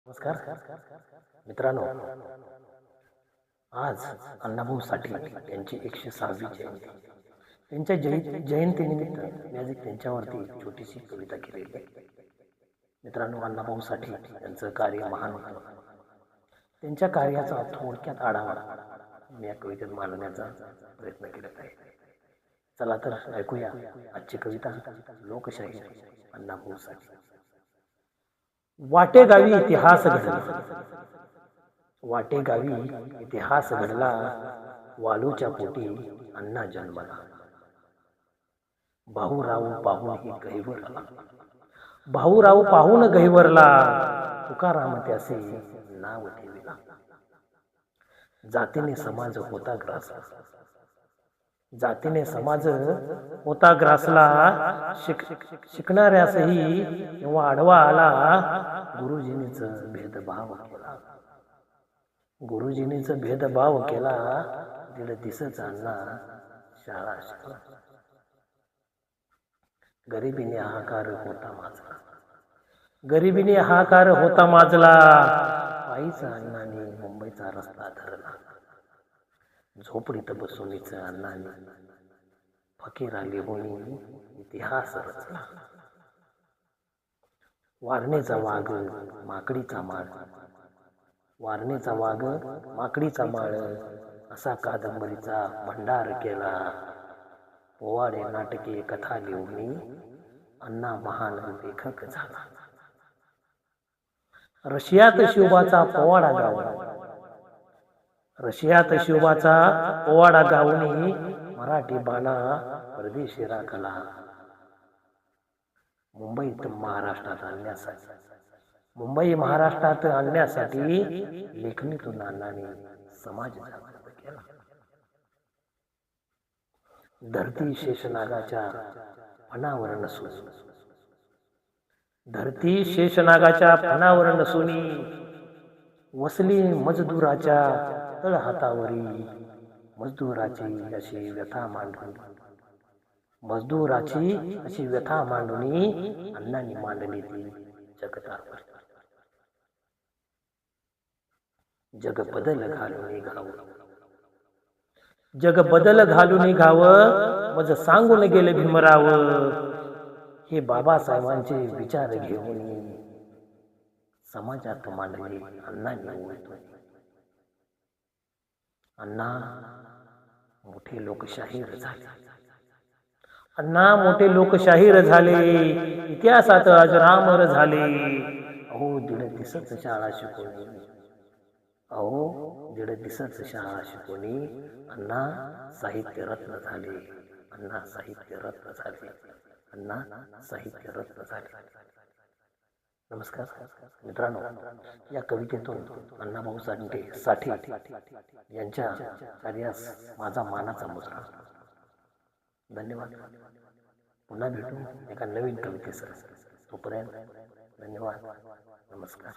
नमस्कार मित्रांनो, आज अण्णाभाऊ साठे यांची 106वी जयंती. त्यांच्या जयंतीनिमित्त मी आज त्यांच्यावरती एक छोटीशी कविता केलेली आहे. मित्रांनो, अण्णाभाऊ साठे यांचं कार्य महान होतं. त्यांच्या कार्याचा थोडक्यात आढावा मी या कवितेत मांडण्याचा प्रयत्न केला आहे. चला तर ऐकूया आजची कविता. लोकशाही अण्णाभाऊ साठे. वाटेगावी इतिहास घडला, वाटेगावी इतिहास घडला, वालूच्या पोटी अण्णा जन्मला. भाऊराव पाहून गहिवरला, भाऊराव पाहून गहिवरला, तुकाराम त्याचे नाव ठेविला. जातीने समाज होता ग्रासला, जातीने समाज होता ग्रासला. शिकणाऱ्यासही किंवा आडवा आला, गुरुजींनीच भेदभाव केला, गुरुजींनीच भेदभाव केला. दीड दिसच अण्णा शाळा शिकला. गरिबीने हाहाकार होता माजला, गरिबीने हाहाकार होता माजला. पायीचा अण्णाने मुंबईचा रस्ता धरला, झोपडीत बसूनच अण्णाने फकीरा लिहून इतिहास रचला. वारणेचा वाघ माकडीचा माळ, वारणेचा वाघ माकडीचा माळ, असा कादंबरीचा भंडार केला. पोवाडे नाटके कथा लिहून अण्णा महान लेखक झाला. रशियात शिवबाचा पोवाडा गावला, रशियात शिवबाचा पोवाडा गावून मराठी बाणा परदेशी राखला. मुंबईत महाराष्ट्रात आणण्यासाठी, मुंबई महाराष्ट्रात आणण्यासाठी लेखणीतून अण्णांनी समाज जागृत केला. धरती शेषनागाच्या फणावर नसून, धरती शेषनागाच्या फणावर नसून, वसली मजदुराच्या तळ हातावरी. मजदुराची अशी व्यथा मांडून, मजदुराची अशी व्यथा मांडून अण्णांनी मांडली ती जगतावर. जग बदल घालून घाव, जग बदल घालून घाव, मज सांगून गेले भीमराव. हे बाबासाहेबांचे विचार घेऊन समाजात मांडले अण्णांनी ओळखून. अण्णा मोठे लोकशाहीर झाले, अण्णा मोठे लोकशाहीर झाले, इतिहासात अजरामर झाले. अहो दीड दिसच शाळा शिकवली, अहो दीड दिसच शाळा शिकवली, अण्णा साहित्य रत्न झाले, अण्णा साहित्य रत्न झाले, अण्णा साहित्य रत्न झाले. नमस्कार मित्रांनो, या कवितेतून अण्णाभाऊ साठे यांच्या कार्यास माझा मानाचा मुजरा. धन्यवाद. पुन्हा भेटू एका नवीन कवितेसह. तोपर्यंत धन्यवाद. नमस्कार.